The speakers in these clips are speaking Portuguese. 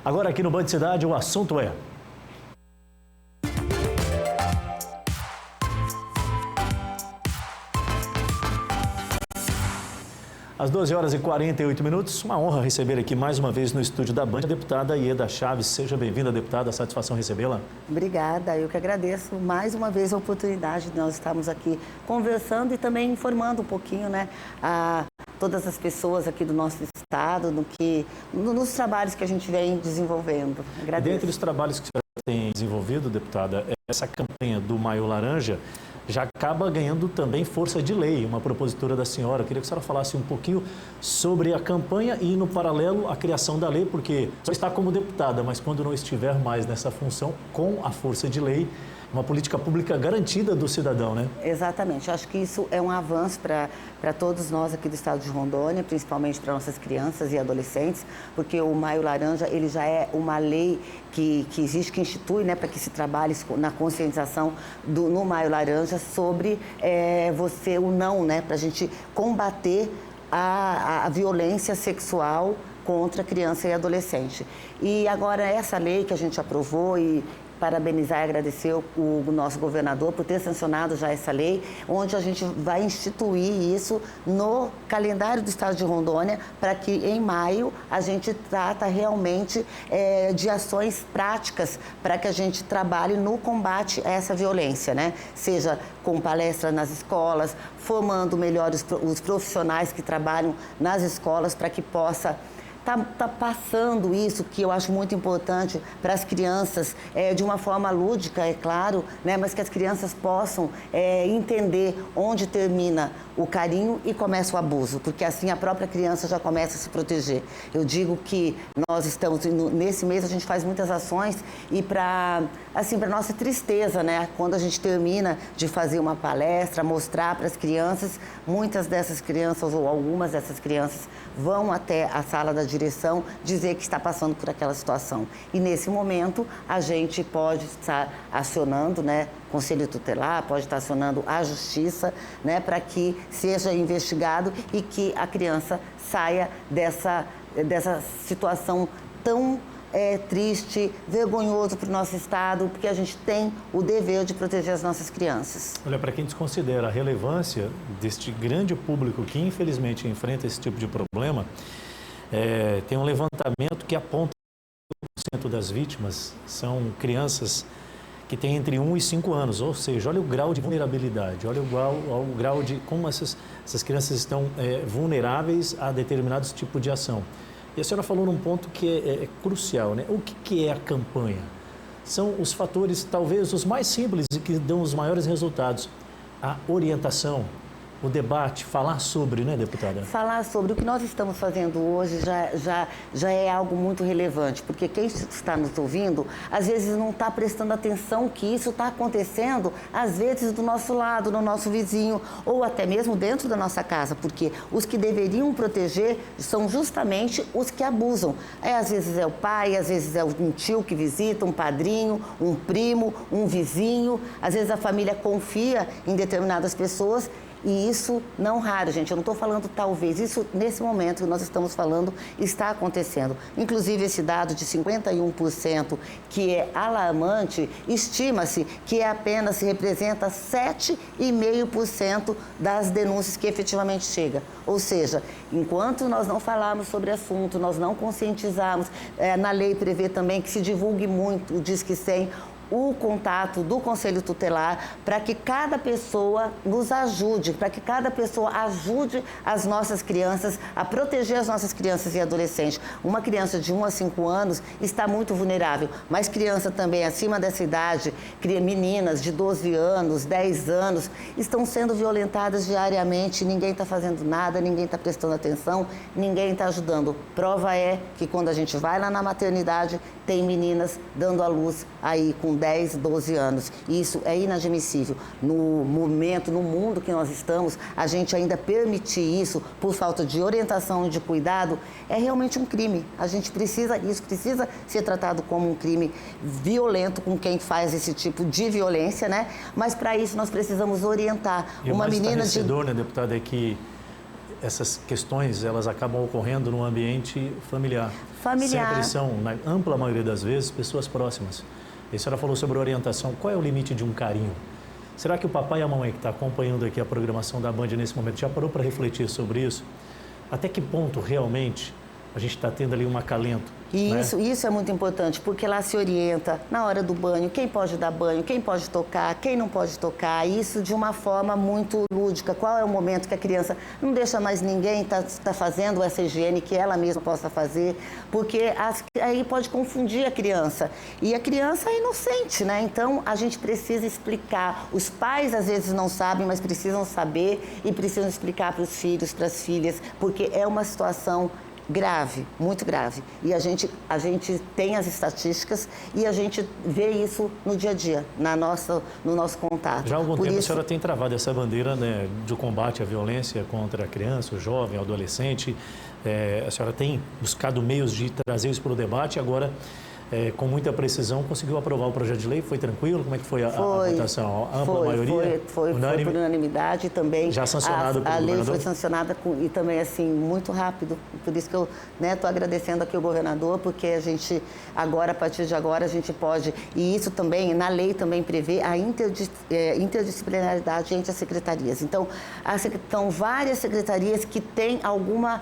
Agora aqui no Band Cidade o assunto é... Às 12 horas e 48 minutos, uma honra receber aqui mais uma vez no estúdio da Band a deputada Ieda Chaves. Seja bem-vinda, deputada, satisfação recebê-la. Obrigada, eu que agradeço mais uma vez a oportunidade de nós estarmos aqui conversando e também informando um pouquinho, né, a todas as pessoas aqui do nosso estado, nos trabalhos que a gente vem desenvolvendo. Agradeço. Dentre os trabalhos que a senhora tem desenvolvido, deputada, essa campanha do Maio Laranja já acaba ganhando também força de lei, uma propositura da senhora. Eu queria que a senhora falasse um pouquinho sobre a campanha e, no paralelo, a criação da lei, porque só está como deputada, mas quando não estiver mais nessa função, com a força de lei, uma política pública garantida do cidadão, né? Exatamente. Eu acho que isso é um avanço para todos nós aqui do estado de Rondônia, principalmente para nossas crianças e adolescentes, porque o Maio Laranja, ele já é uma lei que existe, que institui, né, para que se trabalhe na conscientização no Maio Laranja sobre o não, né, para a gente combater a violência sexual contra criança e adolescente. E agora essa lei que a gente aprovou e parabenizar e agradecer o nosso governador por ter sancionado já essa lei, onde a gente vai instituir isso no calendário do estado de Rondônia, para que em maio a gente trata realmente de ações práticas para que a gente trabalhe no combate a essa violência, né? Seja com palestras nas escolas, formando melhor os profissionais que trabalham nas escolas para que possa tá passando isso, que eu acho muito importante para as crianças, de uma forma lúdica, é claro, né, mas que as crianças possam entender onde termina o carinho e começa o abuso, porque assim a própria criança já começa a se proteger. Eu digo que nós estamos, nesse mês a gente faz muitas ações e para nossa tristeza, né, quando a gente termina de fazer uma palestra, mostrar para as crianças, muitas dessas crianças ou algumas dessas crianças vão até a sala da direção dizer que está passando por aquela situação. E nesse momento a gente pode estar acionando, né, Conselho Tutelar, pode estar acionando a Justiça, né, para que seja investigado e que a criança saia dessa situação tão triste, vergonhoso para o nosso estado, porque a gente tem o dever de proteger as nossas crianças. Olha, para quem desconsidera a relevância deste grande público que infelizmente enfrenta esse tipo de problema, tem um levantamento que aponta que 1% das vítimas são crianças que têm entre 1 e 5 anos, ou seja, olha o grau de vulnerabilidade, olha o grau de como essas crianças estão vulneráveis a determinados tipos de ação. E a senhora falou num ponto que é crucial, né? O que é a campanha? São os fatores, talvez, os mais simples e que dão os maiores resultados. A orientação, o debate, falar sobre, né, deputada? Falar sobre. O que nós estamos fazendo hoje já é algo muito relevante, porque quem está nos ouvindo, às vezes não está prestando atenção que isso está acontecendo, às vezes do nosso lado, no nosso vizinho, ou até mesmo dentro da nossa casa, porque os que deveriam proteger são justamente os que abusam. Às vezes é o pai, às vezes é um tio que visita, um padrinho, um primo, um vizinho, às vezes a família confia em determinadas pessoas. E isso não raro, gente, eu não estou falando talvez, isso nesse momento que nós estamos falando está acontecendo. Inclusive esse dado de 51%, que é alarmante, estima-se que apenas se representa 7,5% das denúncias que efetivamente chegam. Ou seja, enquanto nós não falarmos sobre o assunto, nós não conscientizarmos, na lei prevê também que se divulgue muito o Disque 100, o contato do Conselho Tutelar, para que cada pessoa nos ajude, para que cada pessoa ajude as nossas crianças a proteger as nossas crianças e adolescentes. Uma criança de 1 a 5 anos está muito vulnerável, mas criança também acima dessa idade, meninas de 12 anos, 10 anos, estão sendo violentadas diariamente, ninguém está fazendo nada, ninguém está prestando atenção, ninguém está ajudando. Prova é que quando a gente vai lá na maternidade, tem meninas dando à luz aí com 10, 12 anos. Isso é inadmissível. No momento, no mundo que nós estamos, a gente ainda permitir isso por falta de orientação e de cuidado é realmente um crime. A gente precisa, isso precisa ser tratado como um crime violento com quem faz esse tipo de violência, né? Mas para isso nós precisamos orientar. E uma menina de... né, deputada, é que essas questões, elas acabam ocorrendo no ambiente familiar. Sempre são, na ampla maioria das vezes, pessoas próximas. E a senhora falou sobre orientação. Qual é o limite de um carinho? Será que o papai e a mamãe que está acompanhando aqui a programação da Band nesse momento já parou para refletir sobre isso? Até que ponto realmente a gente está tendo ali um acalento? Isso é muito importante, porque lá se orienta na hora do banho, quem pode dar banho, quem pode tocar, quem não pode tocar, isso de uma forma muito lúdica. Qual é o momento que a criança não deixa mais ninguém tá fazendo essa higiene que ela mesma possa fazer, porque aí pode confundir a criança. E a criança é inocente, né? Então, a gente precisa explicar. Os pais, às vezes, não sabem, mas precisam saber e precisam explicar para os filhos, para as filhas, porque é uma situação grave, muito grave. E a gente tem as estatísticas e a gente vê isso no dia a dia, no nosso contato. Já há algum tempo a senhora tem travado essa bandeira, né, de combate à violência contra a criança, o jovem, o adolescente. A senhora tem buscado meios de trazer isso para o debate. Agora, com muita precisão, conseguiu aprovar o projeto de lei? Foi tranquilo? Como é que foi a votação? A ampla maioria? Foi por unanimidade também. Já sancionado pelo governador? A lei foi sancionada e também, assim, muito rápido. Por isso que eu estou agradecendo aqui o governador, porque a gente, agora, a partir de agora, a gente pode... E isso também, na lei também prevê a interdisciplinaridade entre as secretarias. Então, são várias secretarias que têm alguma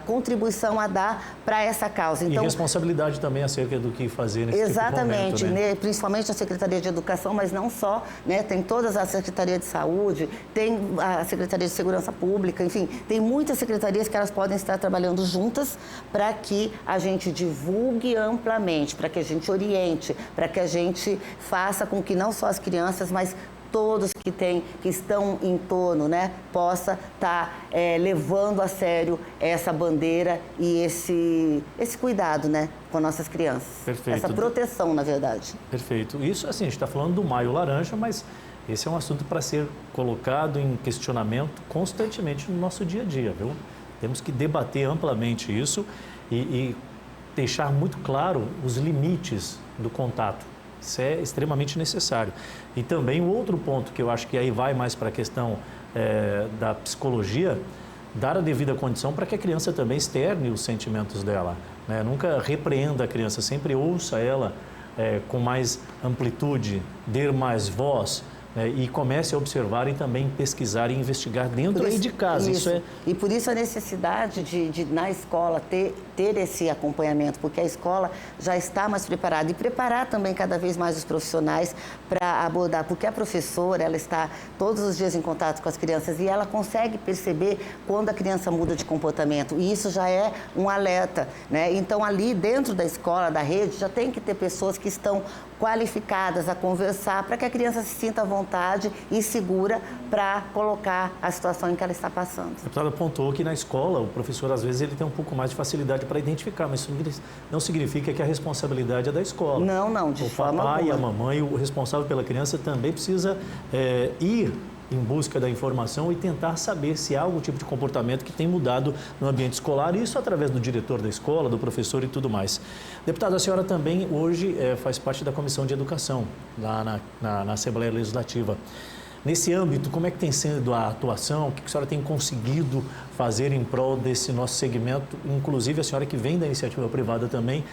contribuição a dar para essa causa. Então, e responsabilidade também acerca do que fazer nesse exatamente, tipo de momento, né? Principalmente a Secretaria de Educação, mas não só, né? Tem todas as Secretarias de Saúde, tem a Secretaria de Segurança Pública, enfim, tem muitas secretarias que elas podem estar trabalhando juntas para que a gente divulgue amplamente, para que a gente oriente, para que a gente faça com que não só as crianças, mas todos que estão em torno, né, possa estar levando a sério essa bandeira e esse cuidado, né, com nossas crianças. Perfeito. Essa proteção, na verdade. Perfeito. Isso, assim, a gente está falando do Maio Laranja, mas esse é um assunto para ser colocado em questionamento constantemente no nosso dia a dia, viu? Temos que debater amplamente isso e deixar muito claro os limites do contato. Isso é extremamente necessário. E também o outro ponto que eu acho que aí vai mais para a questão da psicologia, dar a devida condição para que a criança também externe os sentimentos dela, né? Nunca repreenda a criança, sempre ouça ela com mais amplitude, dê mais voz, e comece a observar e também pesquisar e investigar dentro aí de casa. E por isso a necessidade de na escola ter esse acompanhamento, porque a escola já está mais preparada e preparar também cada vez mais os profissionais para abordar, porque a professora, ela está todos os dias em contato com as crianças e ela consegue perceber quando a criança muda de comportamento, e isso já é um alerta, né? Então, ali dentro da escola, da rede, já tem que ter pessoas que estão qualificadas a conversar para que a criança se sinta à vontade e segura para colocar a situação em que ela está passando. A deputada apontou que na escola o professor, às vezes, ele tem um pouco mais de facilidade para identificar, mas isso não significa que a responsabilidade é da escola. Não, de forma alguma. O papai, a mamãe, o responsável pela criança também precisa ir em busca da informação e tentar saber se há algum tipo de comportamento que tem mudado no ambiente escolar, isso através do diretor da escola, do professor e tudo mais. Deputada, a senhora também hoje faz parte da Comissão de Educação, lá na Assembleia Legislativa. Nesse âmbito, como é que tem sido a atuação? O que a senhora tem conseguido fazer em prol desse nosso segmento? Inclusive, a senhora que vem da iniciativa privada também,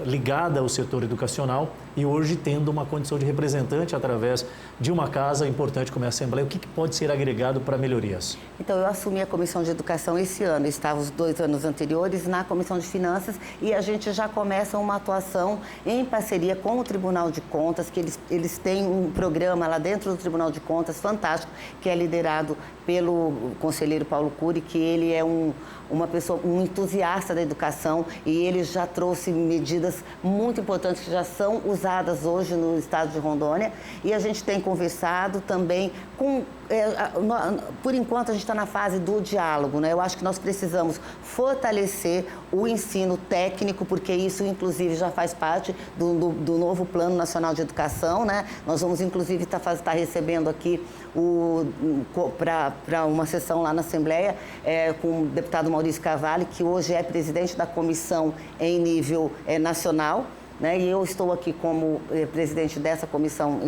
ligada ao setor educacional e hoje tendo uma condição de representante através de uma casa importante como a Assembleia. O que pode ser agregado para melhorias? Então, eu assumi a Comissão de Educação esse ano. Eu estava os 2 anos anteriores na Comissão de Finanças e a gente já começa uma atuação em parceria com o Tribunal de Contas, que eles têm um programa lá dentro do Tribunal de Contas fantástico, que é liderado pelo conselheiro Paulo Cury, que ele é uma pessoa, um entusiasta da educação, e ele já trouxe medidas muito importantes que já são usadas hoje no estado de Rondônia, e a gente tem conversado também com... por enquanto a gente está na fase do diálogo, né? Eu acho que nós precisamos fortalecer o ensino técnico, porque isso inclusive já faz parte do novo Plano Nacional de Educação, né? Nós vamos inclusive estar recebendo aqui para uma sessão lá na Assembleia com o deputado Maurício Carvalho, que hoje é presidente da comissão em nível nacional, né? E eu estou aqui como presidente dessa comissão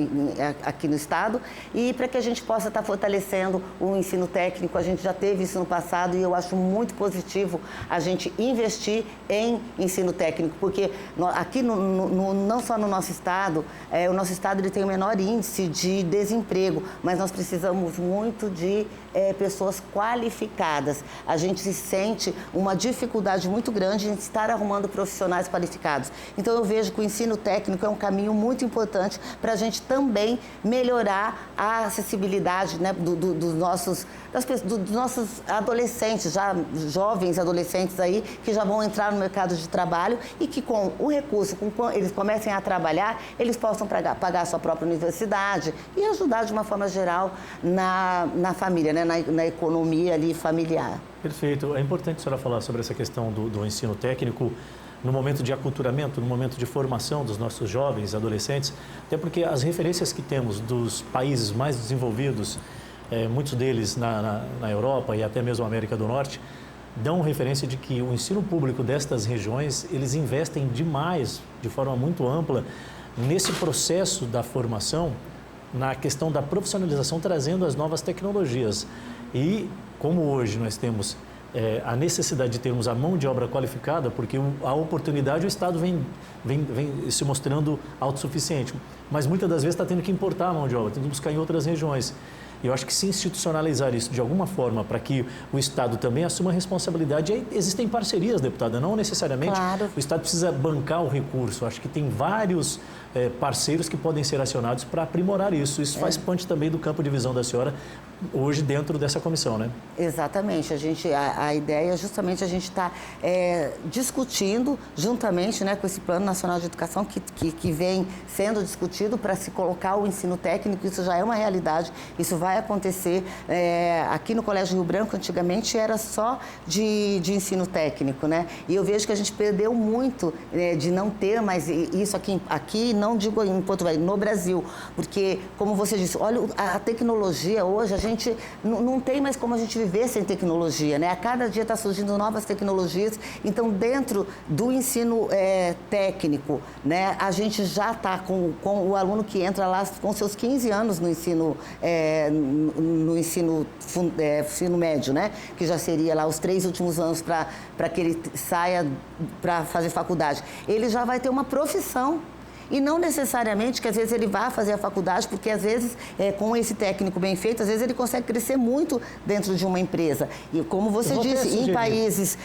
aqui no Estado, e para que a gente possa estar fortalecendo o ensino técnico. A gente já teve isso no passado e eu acho muito positivo a gente investir em ensino técnico, porque aqui não só no nosso Estado, o nosso Estado ele tem o menor índice de desemprego, mas nós precisamos muito de pessoas qualificadas. A gente se sente uma dificuldade muito grande em estar arrumando profissionais qualificados. Então, eu vejo que o ensino técnico é um caminho muito importante para a gente também melhorar a acessibilidade, né, dos nossos adolescentes, já jovens adolescentes aí, que já vão entrar no mercado de trabalho e que com o recurso, com eles comecem a trabalhar, eles possam pagar a sua própria universidade e ajudar de uma forma geral na família, né, na economia ali familiar. Perfeito. É importante a senhora falar sobre essa questão do ensino técnico no momento de aculturamento, no momento de formação dos nossos jovens, adolescentes, até porque as referências que temos dos países mais desenvolvidos, muitos deles na Europa e até mesmo na América do Norte, dão referência de que o ensino público destas regiões, eles investem demais, de forma muito ampla, nesse processo da formação, na questão da profissionalização, trazendo as novas tecnologias. E como hoje nós temos a necessidade de termos a mão de obra qualificada, porque a oportunidade, o Estado vem se mostrando autossuficiente, mas muitas das vezes está tendo que importar a mão de obra, tendo que buscar em outras regiões. E eu acho que se institucionalizar isso de alguma forma para que o Estado também assuma a responsabilidade, aí existem parcerias, deputada, não necessariamente o Estado precisa bancar o recurso. Acho que tem vários parceiros que podem ser acionados para aprimorar isso. Isso faz parte também do campo de visão da senhora hoje dentro dessa comissão, né? Exatamente. A ideia é justamente a gente estar discutindo juntamente, né, com esse Plano Nacional de Educação que vem sendo discutido para se colocar o ensino técnico. Isso já é uma realidade, isso vai acontecer. Aqui no Colégio Rio Branco, antigamente, era só de ensino técnico, né? E eu vejo que a gente perdeu muito de não ter mais isso aqui, não digo em Porto Velho, no Brasil, porque, como você disse, olha, a tecnologia hoje, a gente não tem mais como a gente viver sem tecnologia, né? A cada dia está surgindo novas tecnologias, então, dentro do ensino técnico, né, a gente já está com o aluno que entra lá com seus 15 anos no ensino ensino médio, né? Que já seria lá os 3 últimos anos para que ele saia para fazer faculdade. Ele já vai ter uma profissão. E não necessariamente que às vezes ele vá fazer a faculdade, porque às vezes, com esse técnico bem feito, às vezes ele consegue crescer muito dentro de uma empresa. E como você disse, em países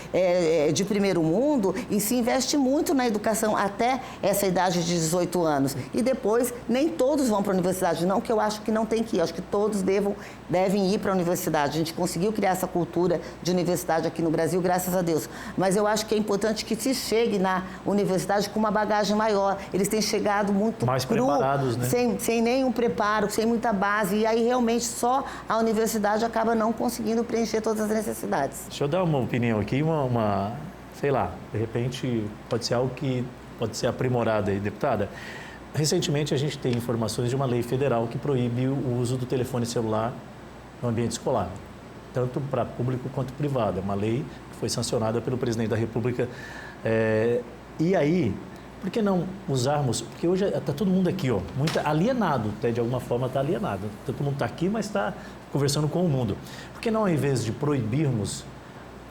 de primeiro mundo, e se investe muito na educação até essa idade de 18 anos. E depois, nem todos vão para a universidade, não que eu acho que não tem que ir, acho que todos devem ir para a universidade. A gente conseguiu criar essa cultura de universidade aqui no Brasil, graças a Deus. Mas eu acho que é importante que se chegue na universidade com uma bagagem maior. Eles têm chegado muito mais preparados, né? Sem nenhum preparo, sem muita base, e aí realmente só a universidade acaba não conseguindo preencher todas as necessidades. Deixa eu dar uma opinião aqui, sei lá, de repente pode ser algo que pode ser aprimorado aí, deputada. Recentemente a gente tem informações de uma lei federal que proíbe o uso do telefone celular no ambiente escolar, tanto para público quanto privado. É uma lei que foi sancionada pelo presidente da República. E aí, por que não usarmos? Porque hoje está todo mundo aqui, ó, muito alienado, até de alguma forma está alienado. Todo mundo está aqui, mas está conversando com o mundo. Por que não, ao invés de proibirmos,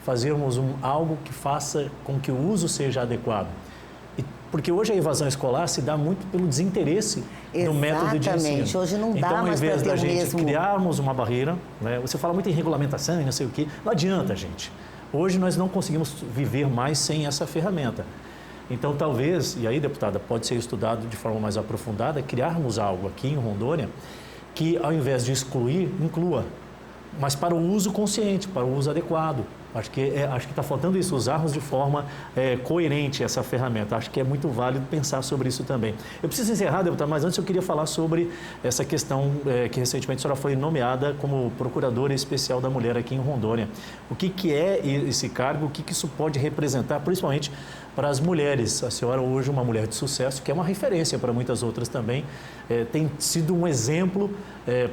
fazermos algo que faça com que o uso seja adequado? Porque hoje a evasão escolar se dá muito pelo desinteresse do método de ensino. Exatamente, hoje não dá então, mais para ter o mesmo. Então, ao invés da gente criarmos uma barreira, né, você fala muito em regulamentação e não sei o quê, não adianta, gente. Hoje nós não conseguimos viver mais sem essa ferramenta. Então, talvez, e aí, deputada, pode ser estudado de forma mais aprofundada, criarmos algo aqui em Rondônia que, ao invés de excluir, inclua, mas para o uso consciente, para o uso adequado. Acho que está faltando isso, usarmos de forma coerente essa ferramenta. Acho que é muito válido pensar sobre isso também. Eu preciso encerrar, deputada, mas antes eu queria falar sobre essa questão que recentemente a senhora foi nomeada como Procuradora Especial da Mulher aqui em Rondônia. O que é esse cargo, o que isso pode representar, principalmente para as mulheres? A senhora hoje é uma mulher de sucesso, que é uma referência para muitas outras também, tem sido um exemplo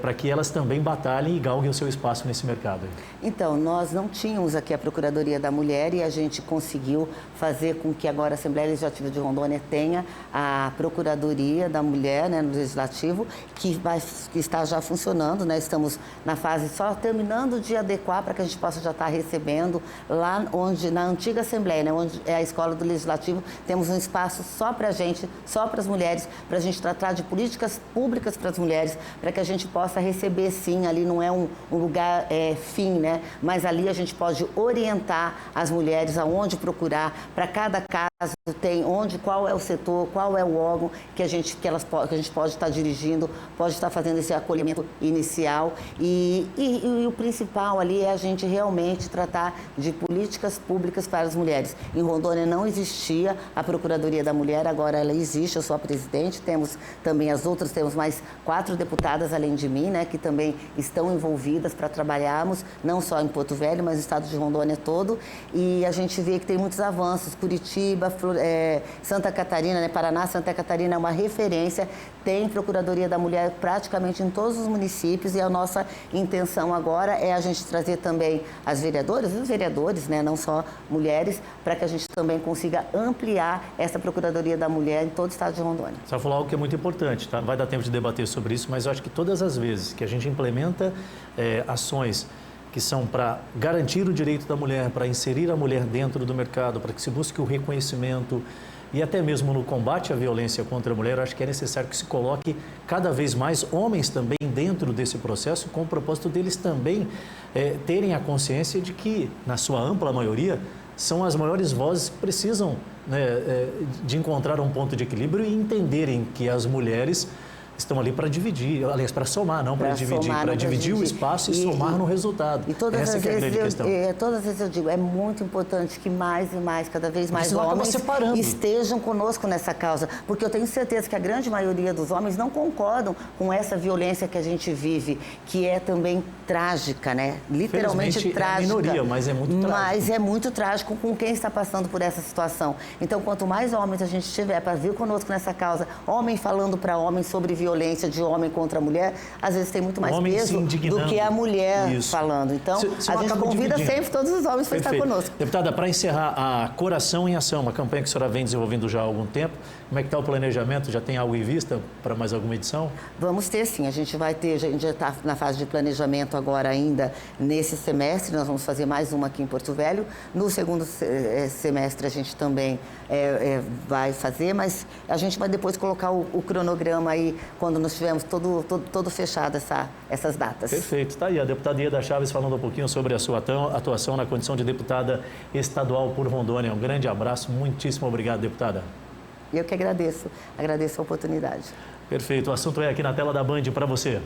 para que elas também batalhem e galguem o seu espaço nesse mercado. Então, nós não tínhamos aqui que é a Procuradoria da Mulher, e a gente conseguiu fazer com que agora a Assembleia Legislativa de Rondônia tenha a Procuradoria da Mulher, né, no Legislativo, que está já funcionando, né? Estamos na fase só terminando de adequar para que a gente possa já estar recebendo lá onde, na antiga Assembleia, né, onde é a Escola do Legislativo, temos um espaço só para a gente, só para as mulheres, para a gente tratar de políticas públicas para as mulheres, para que a gente possa receber, sim, ali não é um lugar fim, né? Mas ali a gente pode orientar as mulheres aonde procurar, para cada caso tem qual é o setor, qual é o órgão que a gente pode estar dirigindo, pode estar fazendo esse acolhimento inicial e o principal ali é a gente realmente tratar de políticas públicas para as mulheres. Em Rondônia não existia a Procuradoria da Mulher, agora ela existe, eu sou a presidente, temos também temos mais 4 deputadas além de mim, né, que também estão envolvidas para trabalharmos, não só em Porto Velho, mas no estado de Rondônia todo, e a gente vê que tem muitos avanços. Curitiba, Santa Catarina, né, Paraná, Santa Catarina é uma referência, tem Procuradoria da Mulher praticamente em todos os municípios, e a nossa intenção agora é a gente trazer também as vereadoras e os vereadores, né, não só mulheres, para que a gente também consiga ampliar essa Procuradoria da Mulher em todo o estado de Rondônia. Você falou algo que é muito importante, tá? Vai dar tempo de debater sobre isso, mas eu acho que todas as vezes que a gente implementa ações que são para garantir o direito da mulher, para inserir a mulher dentro do mercado, para que se busque o reconhecimento e até mesmo no combate à violência contra a mulher, acho que é necessário que se coloque cada vez mais homens também dentro desse processo, com o propósito deles também terem a consciência de que, na sua ampla maioria, são as maiores vozes que precisam, né, de encontrar um ponto de equilíbrio e entenderem que as mulheres estão ali para dividir, aliás, para somar, não para dividir, para dividir o espaço e somar no resultado. E todas Essa as que é a vezes grande questão. Todas as vezes eu digo, é muito importante que mais e mais, cada vez mais homens estejam conosco nessa causa, porque eu tenho certeza que a grande maioria dos homens não concordam com essa violência que a gente vive, que é também trágica, né? Literalmente trágica. É a minoria, mas é muito trágico. Mas é muito trágico com quem está passando por essa situação. Então, quanto mais homens a gente tiver para vir conosco nessa causa, homem falando para homem sobre violência de homem contra a mulher, às vezes tem muito mais peso do que a mulher falando. Então, a gente convida sempre todos os homens para estar conosco. Deputada, para encerrar, a Coração em Ação, uma campanha que a senhora vem desenvolvendo já há algum tempo, como é que está o planejamento? Já tem algo em vista para mais alguma edição? Vamos ter, sim. A gente vai ter, a gente já está na fase de planejamento agora ainda nesse semestre, nós vamos fazer mais uma aqui em Porto Velho. No segundo semestre a gente também vai fazer, mas a gente vai depois colocar o cronograma aí quando nós tivermos todo fechado essas datas. Perfeito. Está aí a deputada Ieda Chaves falando um pouquinho sobre a sua atuação na condição de deputada estadual por Rondônia. Um grande abraço, muitíssimo obrigado, deputada. Eu que agradeço a oportunidade. Perfeito. O assunto é aqui na tela da Band para você.